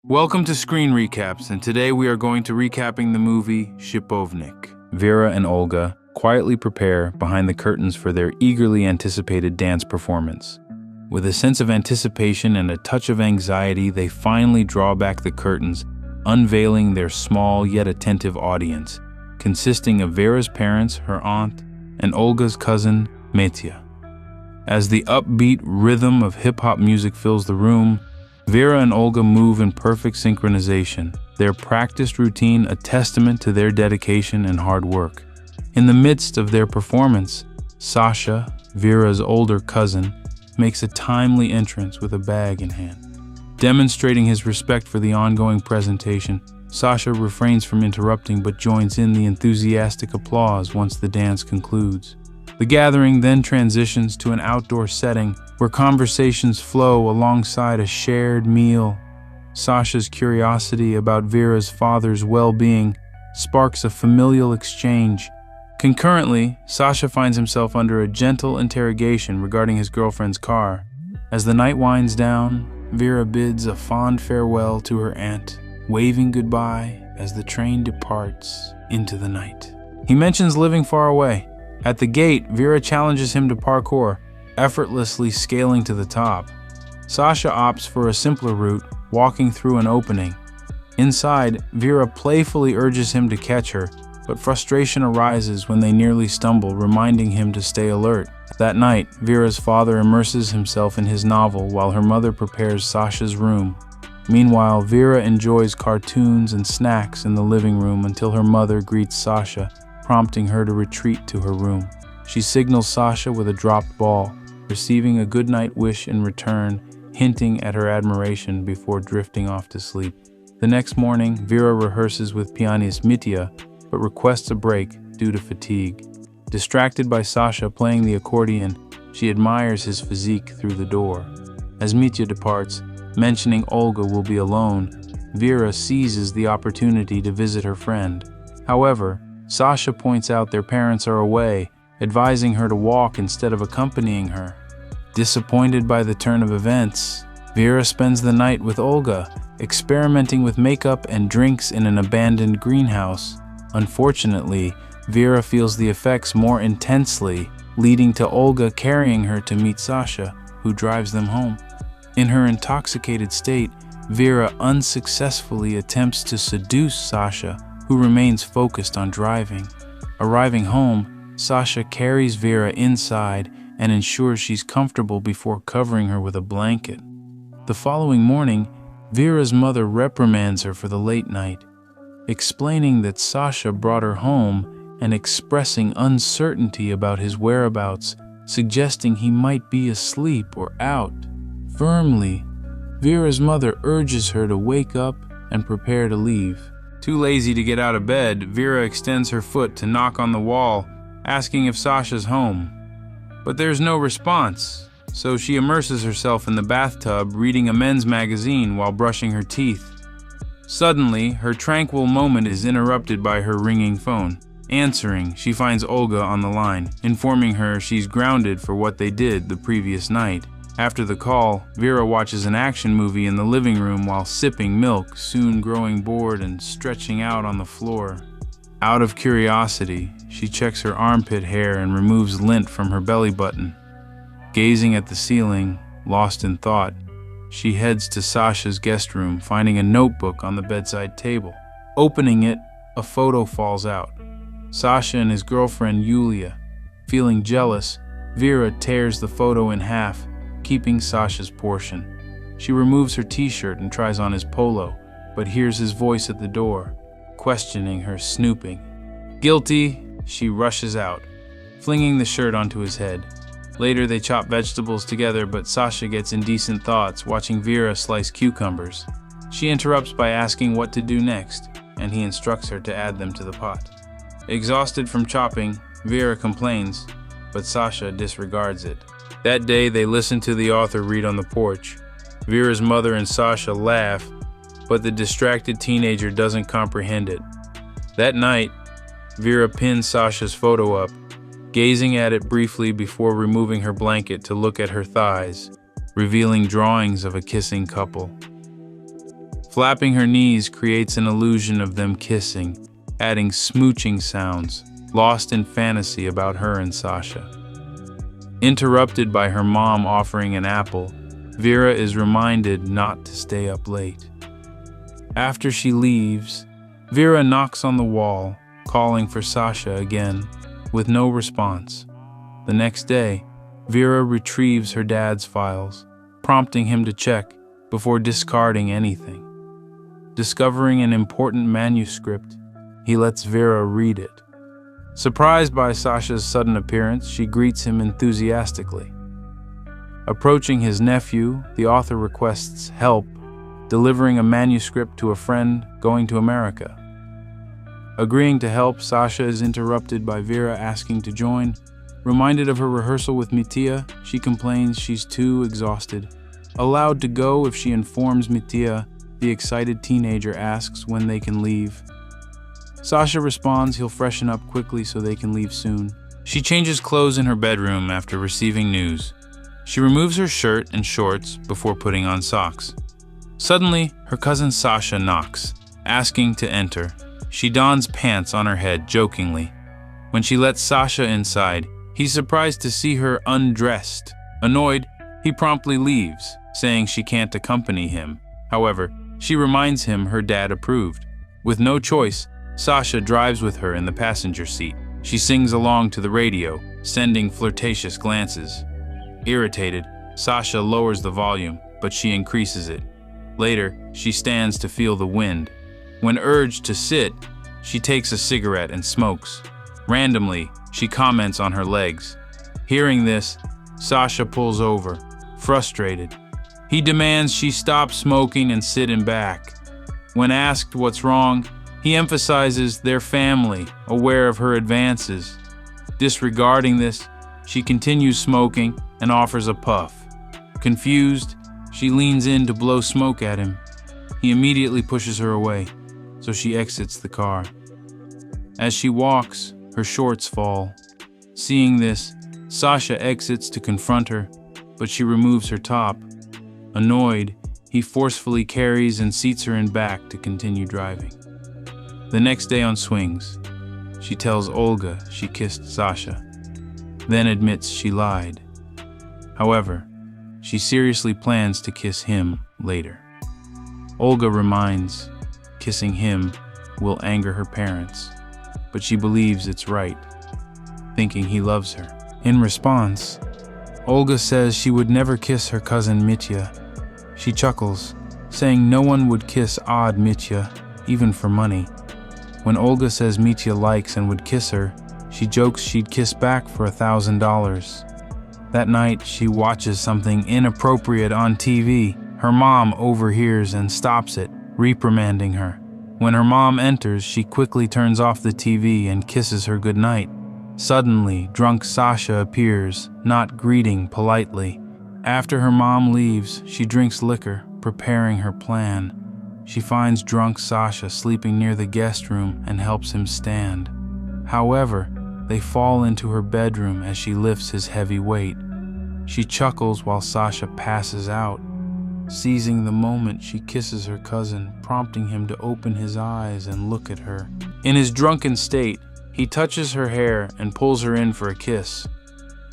Welcome to Screen Recaps, and today we are going to recapping the movie Shipovnik. Vera and Olga quietly prepare behind the curtains for their eagerly anticipated dance performance. With a sense of anticipation and a touch of anxiety, they finally draw back the curtains, unveiling their small yet attentive audience, consisting of Vera's parents, her aunt, and Olga's cousin, Mitya. As the upbeat rhythm of hip-hop music fills the room, Vera and Olga move in perfect synchronization, their practiced routine a testament to their dedication and hard work. In the midst of their performance, Sasha, Vera's older cousin, makes a timely entrance with a bag in hand. Demonstrating his respect for the ongoing presentation, Sasha refrains from interrupting but joins in the enthusiastic applause once the dance concludes. The gathering then transitions to an outdoor setting where conversations flow alongside a shared meal. Sasha's curiosity about Vera's father's well-being sparks a familial exchange. Concurrently, Sasha finds himself under a gentle interrogation regarding his girlfriend's car. As the night winds down, Vera bids a fond farewell to her aunt, waving goodbye as the train departs into the night. He mentions living far away. At the gate, Vera challenges him to parkour, effortlessly scaling to the top. Sasha opts for a simpler route, walking through an opening. Inside, Vera playfully urges him to catch her, but frustration arises when they nearly stumble, reminding him to stay alert. That night, Vera's father immerses himself in his novel while her mother prepares Sasha's room. Meanwhile, Vera enjoys cartoons and snacks in the living room until her mother greets Sasha, prompting her to retreat to her room. She signals Sasha with a dropped ball, receiving a goodnight wish in return, hinting at her admiration before drifting off to sleep. The next morning, Vera rehearses with pianist Mitya, but requests a break due to fatigue. Distracted by Sasha playing the accordion, she admires his physique through the door. As Mitya departs, mentioning Olga will be alone, Vera seizes the opportunity to visit her friend. However, Sasha points out their parents are away, advising her to walk instead of accompanying her. Disappointed by the turn of events, Vera spends the night with Olga, experimenting with makeup and drinks in an abandoned greenhouse. Unfortunately, Vera feels the effects more intensely, leading to Olga carrying her to meet Sasha, who drives them home. In her intoxicated state, Vera unsuccessfully attempts to seduce Sasha, who remains focused on driving. Arriving home, Sasha carries Vera inside and ensures she's comfortable before covering her with a blanket. The following morning, Vera's mother reprimands her for the late night, explaining that Sasha brought her home and expressing uncertainty about his whereabouts, suggesting he might be asleep or out. Firmly, Vera's mother urges her to wake up and prepare to leave. Too lazy to get out of bed, Vera extends her foot to knock on the wall, asking if Sasha's home. But there's no response, so she immerses herself in the bathtub, reading a men's magazine while brushing her teeth. Suddenly, her tranquil moment is interrupted by her ringing phone. Answering, she finds Olga on the line, informing her she's grounded for what they did the previous night. After the call, Vera watches an action movie in the living room while sipping milk, soon growing bored and stretching out on the floor. Out of curiosity, she checks her armpit hair and removes lint from her belly button. Gazing at the ceiling, lost in thought, she heads to Sasha's guest room, finding a notebook on the bedside table. Opening it, a photo falls out. Sasha and his girlfriend Yulia. Feeling jealous, Vera tears the photo in half, keeping Sasha's portion. She removes her t-shirt and tries on his polo, but hears his voice at the door, questioning her snooping. Guilty, she rushes out, flinging the shirt onto his head. Later they chop vegetables together, but Sasha gets indecent thoughts watching Vera slice cucumbers. She interrupts by asking what to do next, and he instructs her to add them to the pot. Exhausted from chopping, Vera complains, but Sasha disregards it. That day, they listen to the author read on the porch. Vera's mother and Sasha laugh, but the distracted teenager doesn't comprehend it. That night, Vera pins Sasha's photo up, gazing at it briefly before removing her blanket to look at her thighs, revealing drawings of a kissing couple. Flapping her knees creates an illusion of them kissing, adding smooching sounds, lost in fantasy about her and Sasha. Interrupted by her mom offering an apple, Vera is reminded not to stay up late. After she leaves, Vera knocks on the wall, calling for Sasha again, with no response. The next day, Vera retrieves her dad's files, prompting him to check before discarding anything. Discovering an important manuscript, he lets Vera read it. Surprised by Sasha's sudden appearance, she greets him enthusiastically. Approaching his nephew, the author requests help, delivering a manuscript to a friend going to America. Agreeing to help, Sasha is interrupted by Vera asking to join. Reminded of her rehearsal with Mitya, she complains she's too exhausted. Allowed to go if she informs Mitya, the excited teenager asks when they can leave. Sasha responds he'll freshen up quickly so they can leave soon. She changes clothes in her bedroom after receiving news. She removes her shirt and shorts before putting on socks. Suddenly, her cousin Sasha knocks, asking to enter. She dons pants on her head jokingly. When she lets Sasha inside, he's surprised to see her undressed. Annoyed, he promptly leaves, saying she can't accompany him. However, she reminds him her dad approved. With no choice, Sasha drives with her in the passenger seat. She sings along to the radio, sending flirtatious glances. Irritated, Sasha lowers the volume, but she increases it. Later, she stands to feel the wind. When urged to sit, she takes a cigarette and smokes. Randomly, she comments on her legs. Hearing this, Sasha pulls over, frustrated. He demands she stop smoking and sit in back. When asked what's wrong, he emphasizes their family, aware of her advances. Disregarding this, she continues smoking and offers a puff. Confused, she leans in to blow smoke at him. He immediately pushes her away, so she exits the car. As she walks, her shorts fall. Seeing this, Sasha exits to confront her, but she removes her top. Annoyed, he forcefully carries and seats her in back to continue driving. The next day on swings, she tells Olga she kissed Sasha, then admits she lied. However, she seriously plans to kiss him later. Olga reminds kissing him will anger her parents, but she believes it's right, thinking he loves her. In response, Olga says she would never kiss her cousin Mitya. She chuckles, saying no one would kiss odd Mitya, even for money. When Olga says Mitya likes and would kiss her, she jokes she'd kiss back for $1,000. That night, she watches something inappropriate on TV. Her mom overhears and stops it, reprimanding her. When her mom enters, she quickly turns off the TV and kisses her goodnight. Suddenly, drunk Sasha appears, not greeting politely. After her mom leaves, she drinks liquor, preparing her plan. She finds drunk Sasha sleeping near the guest room and helps him stand. However, they fall into her bedroom as she lifts his heavy weight. She chuckles while Sasha passes out. Seizing the moment, she kisses her cousin, prompting him to open his eyes and look at her. In his drunken state, he touches her hair and pulls her in for a kiss.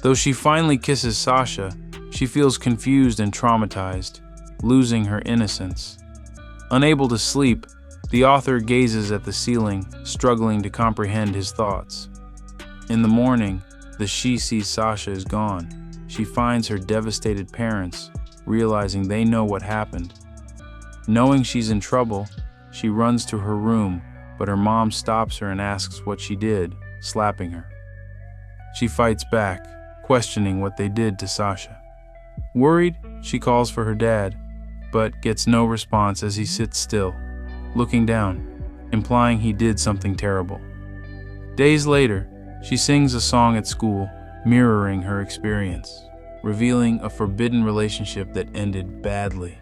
Though she finally kisses Sasha, she feels confused and traumatized, losing her innocence. Unable to sleep, the author gazes at the ceiling, struggling to comprehend his thoughts. In the morning, she sees Sasha is gone. She finds her devastated parents, realizing they know what happened. Knowing she's in trouble, she runs to her room, but her mom stops her and asks what she did, slapping her. She fights back, questioning what they did to Sasha. Worried, she calls for her dad, but gets no response as he sits still, looking down, implying he did something terrible. Days later, she sings a song at school, mirroring her experience, revealing a forbidden relationship that ended badly.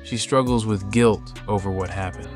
She struggles with guilt over what happened.